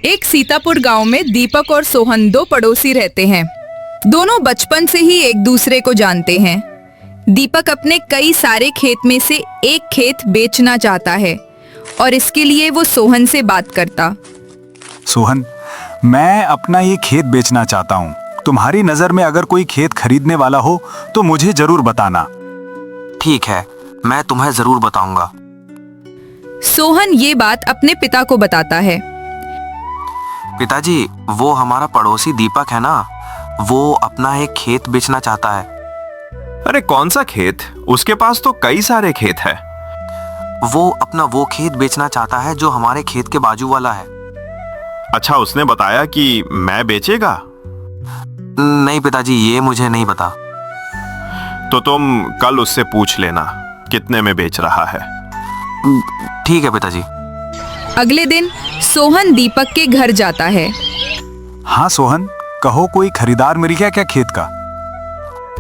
एक सीतापुर गांव में दीपक और सोहन दो पड़ोसी रहते हैं। दोनों बचपन से ही एक दूसरे को जानते हैं। दीपक अपने कई सारे खेत में से एक खेत बेचना चाहता है और इसके लिए वो सोहन से बात करता। सोहन, मैं अपना ये खेत बेचना चाहता हूँ। तुम्हारी नजर में अगर कोई खेत खरीदने वाला हो तो मुझे जरूर बताना। ठीक है, मैं तुम्हें जरूर बताऊंगा। सोहन ये बात अपने पिता को बताता है। पिताजी, वो हमारा पड़ोसी दीपक है ना, वो अपना एक खेत बेचना चाहता है। अरे कौन सा खेत? उसके पास तो कई सारे खेत है। वो अपना वो खेत बेचना चाहता है जो हमारे खेत के बाजू वाला है। अच्छा, उसने बताया कि मैं बेचेगा? नहीं पिताजी, ये मुझे नहीं पता। तो तुम कल उससे पूछ लेना कितने में बेच रहा है। ठीक है पिताजी। अगले दिन सोहन दीपक के घर जाता है। हाँ सोहन, कहो कोई खरीदार मिल गया क्या खेत का?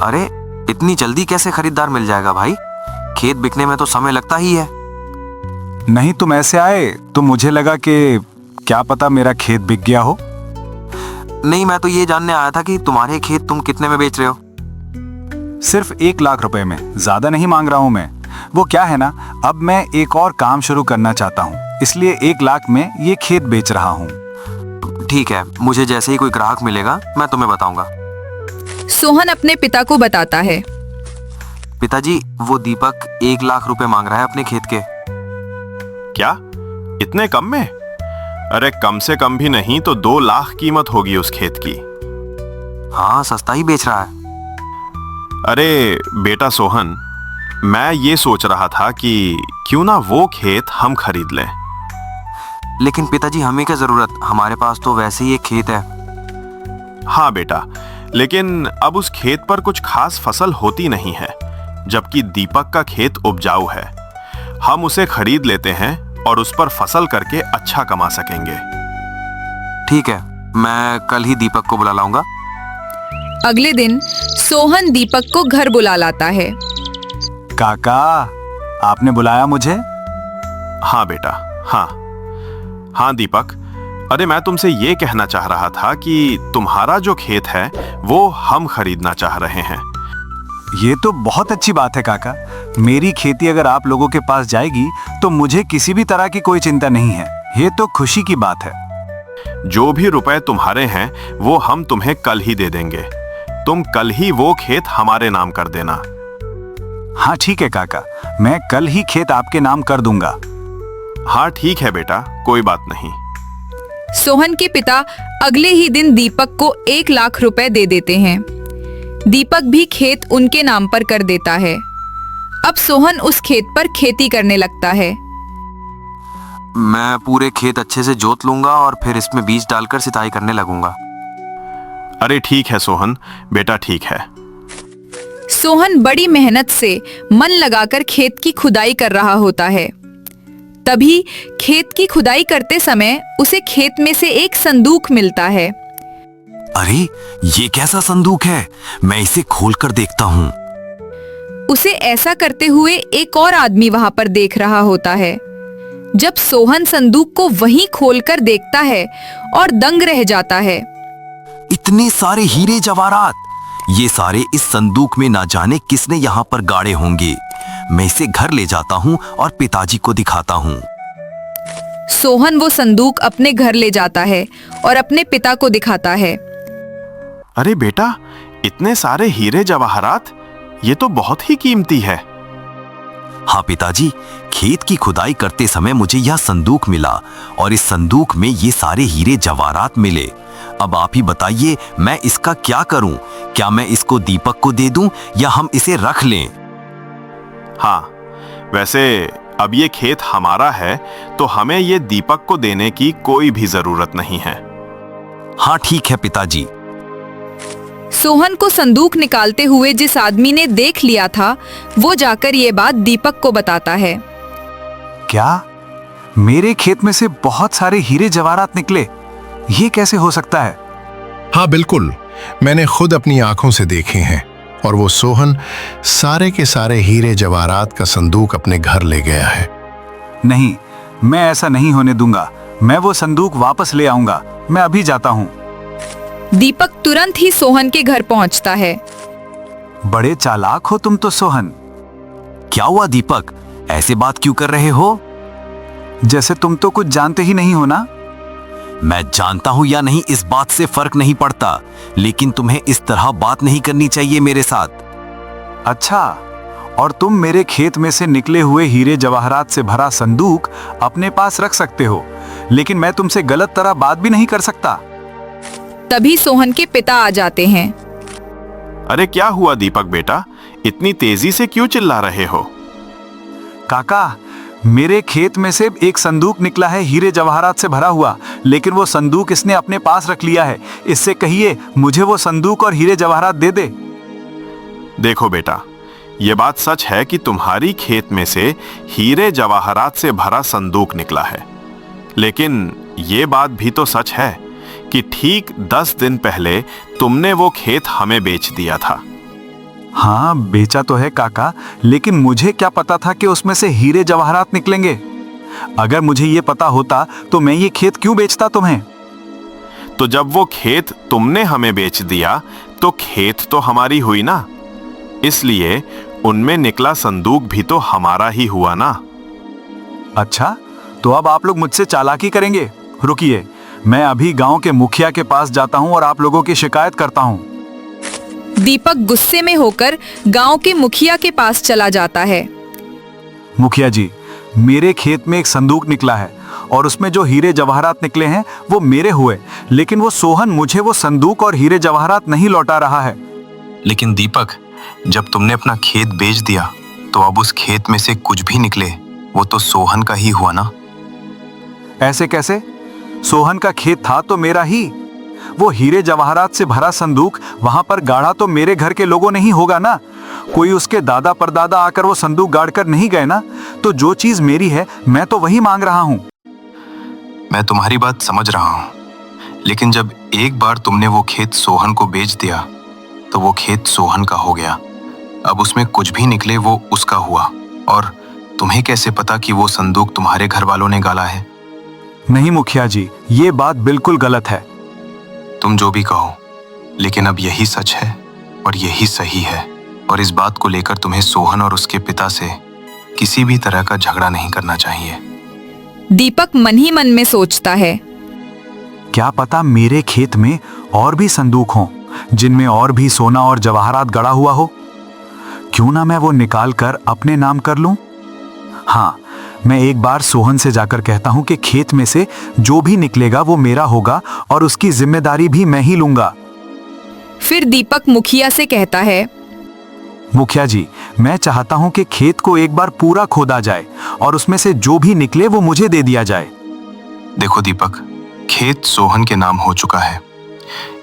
अरे इतनी जल्दी कैसे खरीदार मिल जाएगा भाई? खेत बिकने में तो समय लगता ही है। नहीं, तुम ऐसे आए तो मुझे लगा कि क्या पता मेरा खेत बिक गया हो। नहीं, मैं तो ये जानने आया था कि तुम्हारे खेत तुम कितने में बेच रहे हो। सिर्फ 1 लाख रुपए में, ज्यादा नहीं मांग रहा हूं मैं। वो क्या है ना, अब मैं एक और काम शुरू करना चाहता हूँ, इसलिए 1 लाख में ये खेत बेच रहा हूँ। ठीक है, मुझे जैसे ही कोई ग्राहक मिलेगा मैं तुम्हें बताऊंगा। सोहन अपने पिता को बताता है। पिताजी, वो दीपक 1 लाख रुपए मांग रहा है अपने खेत के। क्या? इतने कम में? अरे कम से कम भी नहीं तो 2 लाख कीमत होगी उस खेत की। हाँ, सस्ता ही बेच रहा है। अरे बेटा सोहन, मैं ये सोच रहा था कि क्यों ना वो खेत हम खरीद लें। लेकिन पिताजी, हमें क्या जरूरत, हमारे पास तो वैसे ही एक खेत है। हाँ बेटा, लेकिन अब उस खेत पर कुछ खास फसल होती नहीं है, जबकि दीपक का खेत उपजाऊ है। हम उसे खरीद लेते हैं और उस पर फसल करके अच्छा कमा सकेंगे। ठीक है, मैं कल ही दीपक को बुला लाऊंगा। अगले दिन सोहन दीपक को घर बुला लाता है। काका, आपने बुलाया मुझे? हाँ बेटा, हाँ दीपक। अरे मैं तुमसे ये कहना चाह रहा था कि तुम्हारा जो खेत है वो हम खरीदना चाह रहे हैं। ये तो बहुत अच्छी बात है काका। मेरी खेती अगर आप लोगों के पास जाएगी तो मुझे किसी भी तरह की कोई चिंता नहीं है। ये तो खुशी की बात है। जो भी रुपए तुम्हारे हैं वो हम तुम्हें कल ही दे देंगे। तुम कल ही वो खेत हमारे नाम कर देना। हाँ ठीक है काका, मैं कल ही खेत आपके नाम कर दूंगा। हाँ ठीक है बेटा, कोई बात नहीं। सोहन के पिता अगले ही दिन दीपक को 1 लाख रुपए दे देते हैं। दीपक भी खेत उनके नाम पर कर देता है। अब सोहन उस खेत पर खेती करने लगता है। मैं पूरे खेत अच्छे से जोत लूंगा और फिर इसमें बीज डालकर सिंचाई करने लगूंगा। अरे ठीक है सोहन, बेटा ठीक है। सोहन बड़ी मेहनत से मन लगाकर खेत की खुदाई कर रहा होता है। तभी खेत की खुदाई करते समय उसे खेत में से एक संदूक मिलता है। अरे ये कैसा संदूक है? मैं इसे खोलकर देखता हूँ। उसे ऐसा करते हुए एक और आदमी वहां पर देख रहा होता है। जब सोहन संदूक को वहीं खोलकर देखता है और दंग रह जाता है। इतने सारे हीरे जवाहरात, ये सारे इस संदूक में ना जाने किसने यहाँ पर गाड़े होंगे। मैं इसे घर ले जाता हूँ और पिताजी को दिखाता हूँ। सोहन वो संदूक अपने घर ले जाता है और अपने पिता को दिखाता है। अरे बेटा, इतने सारे हीरे जवाहरात, ये तो बहुत ही कीमती है। हाँ पिताजी, खेत की खुदाई करते समय मुझे यह संदूक मिला और इस संदूक में ये सारे हीरे जवाहरात मिले। अब आप ही बताइए, मैं इसका क्या करूं? क्या मैं इसको दीपक को दे दूं या हम इसे रख लें? हाँ, वैसे अब ये खेत हमारा है तो हमें ये दीपक को देने की कोई भी जरूरत नहीं है। हाँ ठीक है पिताजी। सोहन को संदूक निकालते हुए जिस आदमी ने देख लिया था, वो जाकर ये बात दीपक को बताता है। क्या? मेरे खेत में से बहुत सारे हीरे जवाहरात निकले? ये कैसे हो सकता है? हाँ बिल्कुल, मैंने खुद अपनी आंखों से देखे हैं और वो सोहन सारे के सारे हीरे जवाहरात का संदूक अपने घर ले गया है। नहीं, मैं ऐसा नहीं होने दूंगा। मैं वो संदूक वापस ले आऊंगा। मैं अभी जाता हूँ। दीपक तुरंत ही सोहन के घर पहुंचता है। बड़े चालाक हो तुम तो सोहन। क्या हुआ दीपक, ऐसे बात क्यों कर रहे हो? जैसे तुम तो कुछ जानते ही नहीं हो ना। मैं जानता हूं या नहीं इस बात से फर्क नहीं पड़ता, लेकिन तुम्हें इस तरह बात नहीं करनी चाहिए मेरे साथ। अच्छा, और तुम मेरे खेत में से निकले हुए हीरे जवाहरात से भरा संदूक अपने पास रख सकते हो, लेकिन मैं तुमसे गलत तरह बात भी नहीं कर सकता। तभी सोहन के पिता आ जाते हैं। अरे क्या हुआ दीपक बेटा, इतनी तेजी से क्यों चिल्ला रहे हो? काका, मेरे खेत में से एक संदूक निकला है हीरे जवाहरात से भरा हुआ, लेकिन वो संदूक इसने अपने पास रख लिया है। इससे कहिए मुझे वो संदूक और हीरे जवाहरात दे दे। देखो बेटा, ये बात सच है कि तुम्हारी खेत में से हीरे जवाहरात से भरा संदूक निकला है, लेकिन ये बात भी तो सच है कि ठीक 10 दिन पहले तुमने वो खेत हमें बेच दिया था। हाँ, बेचा तो है काका, लेकिन मुझे क्या पता था कि उसमें से हीरे जवाहरात निकलेंगे। अगर मुझे ये पता होता तो मैं ये खेत क्यों बेचता तुम्हें? तो जब वो खेत तुमने हमें बेच दिया तो खेत तो हमारी हुई ना, इसलिए उनमें निकला संदूक भी तो हमारा ही हुआ ना। अच्छा, तो अब आप लोग मुझसे चालाकी करेंगे। रुकिए, मैं अभी गांव के मुखिया के पास जाता हूं और आप लोगों की शिकायत करता हूं। दीपक गुस्से में होकर गांव के मुखिया के पास चला जाता है। मुखिया जी, मेरे खेत में एक संदूक निकला है और उसमें जो हीरे जवाहरात निकले हैं वो मेरे हुए, लेकिन वो सोहन मुझे वो संदूक और हीरे जवाहरात नहीं लौटा रहा है। लेकिन दीपक, जब तुमने अपना खेत बेच दिया तो अब उस खेत में से कुछ भी निकले वो तो सोहन का ही हुआ ना। ऐसे कैसे? सोहन का खेत था तो मेरा ही। वो हीरे जवाहरात से भरा संदूक वहां पर गाड़ा तो मेरे घर के लोगों ने ही होगा ना। कोई उसके दादा परदादा आकर वो संदूक गाड़ कर नहीं गए ना। तो जो चीज मेरी है मैं तो वही मांग रहा हूं। मैं तुम्हारी बात समझ रहा हूं, लेकिन जब एक बार तुमने वो खेत सोहन को बेच दिया तो वो खेत सोहन का हो गया। अब उसमें कुछ भी निकले वो उसका हुआ, और तुम्हें कैसे पता कि वो संदूक तुम्हारे घर वालों ने गाला है? नहीं मुखिया जी, ये बात बिल्कुल गलत है। तुम जो भी कहो, लेकिन अब यही सच है और यही सही है, और इस बात को लेकर तुम्हें सोहन और उसके पिता से किसी भी तरह का झगड़ा नहीं करना चाहिए। दीपक मन ही मन में सोचता है, क्या पता मेरे खेत में और भी संदूक हों जिनमें और भी सोना और जवाहरात गड़ा हुआ हो। क्यों ना मैं वो निकाल कर अपने नाम कर लूं? हाँ, मैं एक बार सोहन से जाकर कहता हूं कि खेत में से जो भी निकलेगा वो मेरा होगा और उसकी जिम्मेदारी भी मैं ही लूंगा। फिर दीपक मुखिया से कहता है, मुखिया जी, मैं चाहता हूं कि खेत को एक बार पूरा खोदा जाए और उसमें से जो भी निकले वो मुझे दे दिया जाए। देखो दीपक, खेत सोहन के नाम हो चुका है,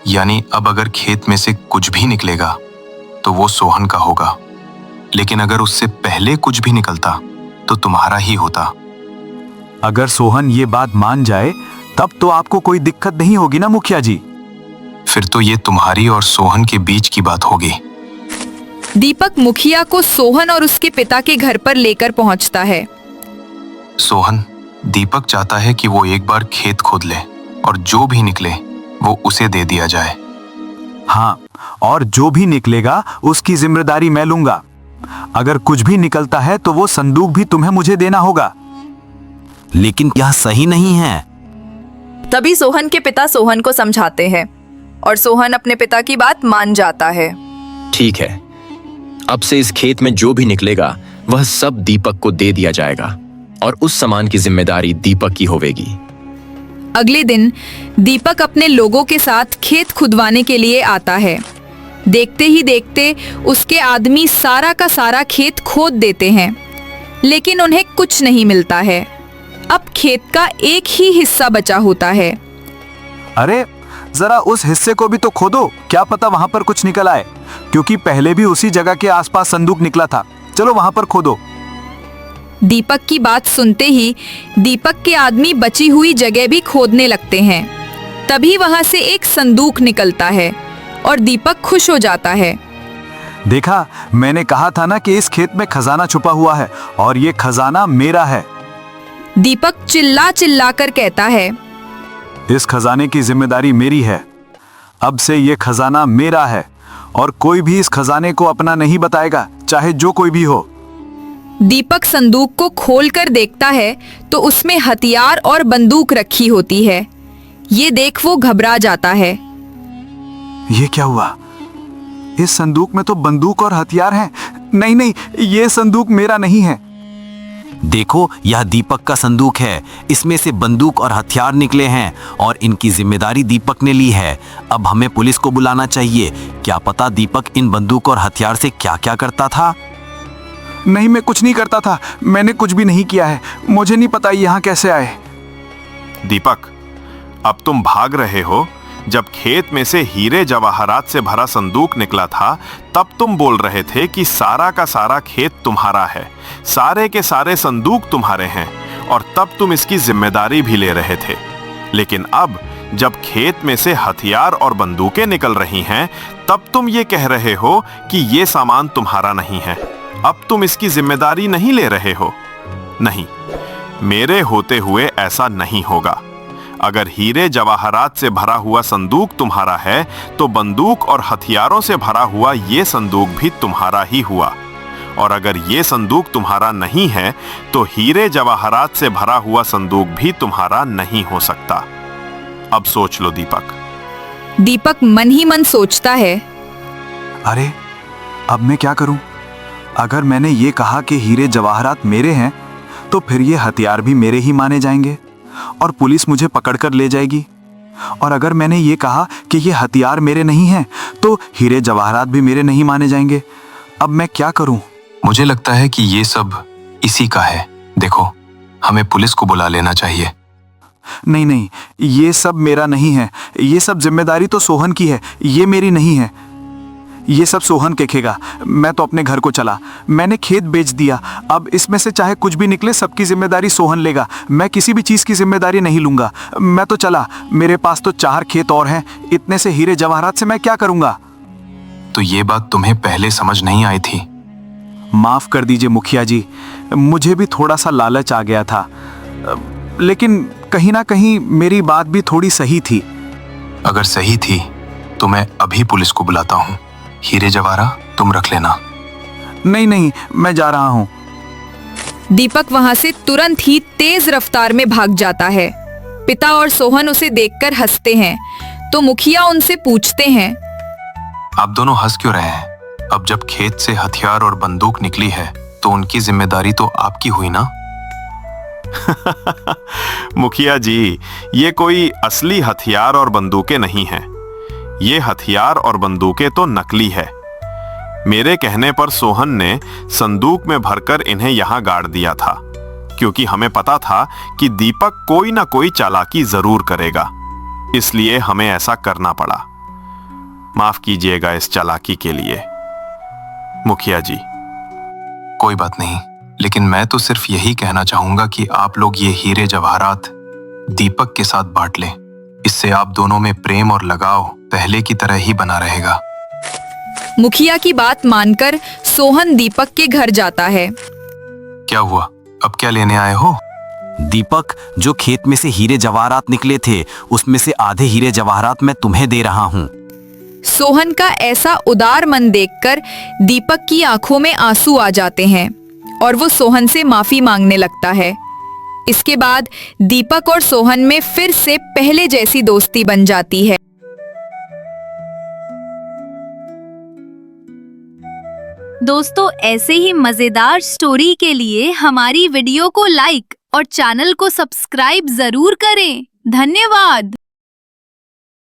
यानी अब अगर खेत में से कुछ भी निकलेगा तो वो सोहन का होगा, लेकिन अगर उससे पहले कुछ भी निकलता तो तुम्हारा ही होता। अगर सोहन ये बात मान जाए तब तो आपको कोई दिक्कत नहीं होगी ना मुखिया जी? फिर तो ये तुम्हारी और सोहन के बीच की बात होगी। दीपक मुखिया को सोहन और उसके पिता के घर पर लेकर पहुंचता है। सोहन, दीपक चाहता है कि वो एक बार खेत खोद ले और जो भी निकले वो उसे दे दिया जाए। हाँ, और जो भी निकलेगा उसकी जिम्मेदारी मैं लूंगा। अगर कुछ भी निकलता है तो वो संदूक भी तुम्हें मुझे देना होगा। लेकिन यह सही नहीं है। तभी सोहन के पिता सोहन को समझाते हैं और सोहन अपने पिता की बात मान जाता है। ठीक है, अब से इस खेत में जो भी निकलेगा वह सब दीपक को दे दिया जाएगा और उस सामान की जिम्मेदारी दीपक की होवेगी। अगले दिन दीपक अपने लोगों के साथ खेत खुदवाने के लिए आता है। देखते ही देखते उसके आदमी सारा का सारा खेत खोद देते हैं, लेकिन उन्हें कुछ नहीं मिलता है। अब खेत का एक ही हिस्सा बचा होता है। अरे जरा उस हिस्से को भी तो खोदो, क्या पता वहां पर कुछ निकल आए, क्योंकि पहले भी उसी जगह के आसपास संदूक निकला था। चलो वहां पर खोदो। दीपक की बात सुनते ही दीपक के आदमी बची हुई जगह भी खोदने लगते हैं। तभी वहां से एक संदूक निकलता है और दीपक खुश हो जाता है। देखा, मैंने कहा था ना कि इस खेत में खजाना छुपा हुआ है और ये खजाना मेरा है। दीपक चिल्ला चिल्ला कर कहता है, इस खजाने की जिम्मेदारी मेरी है। अब से ये खजाना मेरा है और कोई भी इस खजाने को अपना नहीं बताएगा, चाहे जो कोई भी हो। दीपक संदूक को खोलकर देखता है तो उसमें हथियार और बंदूक रखी होती है। ये देख वो घबरा जाता है। ये क्या हुआ? इस संदूक में तो बंदूक और हथियार हैं। नहीं नहीं, ये संदूक मेरा नहीं है। देखो, यह दीपक का संदूक है। इसमें से बंदूक और हथियार निकले हैं और इनकी जिम्मेदारी दीपक ने ली है। अब हमें पुलिस को बुलाना चाहिए। क्या पता दीपक इन बंदूक और हथियार से क्या क्या करता था। नहीं, मैं कुछ नहीं करता था। मैंने कुछ भी नहीं किया है। मुझे नहीं पता यहाँ कैसे आए। दीपक, अब तुम भाग रहे हो। जब खेत में से हीरे जवाहरात से भरा संदूक निकला था, तब तुम बोल रहे थे कि सारा का सारा खेत तुम्हारा है, सारे के सारे संदूक तुम्हारे हैं, और तब तुम इसकी जिम्मेदारी भी ले रहे थे। लेकिन अब जब खेत में से हथियार और बंदूकें निकल रही हैं, तब तुम ये कह रहे हो कि ये सामान तुम्हारा नहीं है। अब तुम इसकी जिम्मेदारी नहीं ले रहे हो। नहीं, मेरे होते हुए ऐसा नहीं होगा। अगर हीरे जवाहरात से भरा हुआ संदूक तुम्हारा है, तो बंदूक और हथियारों से भरा हुआ ये संदूक भी तुम्हारा ही हुआ। और अगर ये संदूक तुम्हारा नहीं है, तो हीरे जवाहरात से भरा हुआ संदूक भी तुम्हारा नहीं हो सकता। अब सोच लो दीपक। दीपक मन ही मन सोचता है, अरे, अब मैं क्या करूं? अगर मैंने ये कहा कि हीरे जवाहरात मेरे हैं, तो फिर ये हथियार भी मेरे ही माने जाएंगे और पुलिस मुझे पकड़कर ले जाएगी। और अगर मैंने ये कहा कि ये हथियार मेरे नहीं हैं, तो हीरे जवाहरात भी मेरे नहीं माने जाएंगे। अब मैं क्या करूं? मुझे लगता है कि ये सब इसी का है। देखो, हमें पुलिस को बुला लेना चाहिए। नहीं नहीं, ये सब मेरा नहीं है। ये सब जिम्मेदारी तो सोहन की है, ये मेरी नहीं है। ये सब सोहन देखेगा। मैं तो अपने घर को चला। मैंने खेत बेच दिया। अब इसमें से चाहे कुछ भी निकले, सबकी जिम्मेदारी सोहन लेगा। मैं किसी भी चीज की जिम्मेदारी नहीं लूंगा। मैं तो चला। मेरे पास तो 4 खेत और हैं। इतने से हीरे जवाहरात से मैं क्या करूंगा? तो ये बात तुम्हें पहले समझ नहीं आई थी? माफ कर दीजिए मुखिया जी, मुझे भी थोड़ा सा लालच आ गया था, लेकिन कहीं ना कहीं मेरी बात भी थोड़ी सही थी। अगर सही थी तो मैं अभी पुलिस को बुलाता हूँ। हीरे जवाहरात तुम रख लेना। नहीं नहीं, मैं जा रहा हूँ। दीपक वहां से तुरंत ही तेज रफ्तार में भाग जाता है। पिता और सोहन उसे देखकर हंसते हैं, तो मुखिया उनसे पूछते हैं, आप दोनों हंस क्यों रहे हैं? अब जब खेत से हथियार और बंदूक निकली है, तो उनकी जिम्मेदारी तो आपकी हुई ना? मुखिया जी, ये कोई असली हथियार और बंदूकें नहीं हैं। ये हथियार और बंदूकें तो नकली है। मेरे कहने पर सोहन ने संदूक में भरकर इन्हें यहां गाड़ दिया था, क्योंकि हमें पता था कि दीपक कोई ना कोई चालाकी जरूर करेगा, इसलिए हमें ऐसा करना पड़ा। माफ कीजिएगा इस चालाकी के लिए मुखिया जी। कोई बात नहीं, लेकिन मैं तो सिर्फ यही कहना चाहूंगा कि आप लोग ये हीरे जवाहरात दीपक के साथ बांट लें। इससे आप दोनों में प्रेम और लगाव पहले की तरह ही बना रहेगा। मुखिया की बात मानकर सोहन दीपक के घर जाता है। क्या हुआ? अब क्या लेने आए हो? दीपक, जो खेत में से हीरे जवाहरात निकले थे, उसमें से आधे हीरे जवाहरात मैं तुम्हें दे रहा हूँ। सोहन का ऐसा उदार मन देखकर दीपक की आंखों में आंसू आ जाते हैं और वो सोहन से माफी मांगने लगता है। इसके बाद दीपक और सोहन में फिर से पहले जैसी दोस्ती बन जाती है। दोस्तों, ऐसे ही मजेदार स्टोरी के लिए हमारी वीडियो को लाइक और चैनल को सब्सक्राइब जरूर करें। धन्यवाद।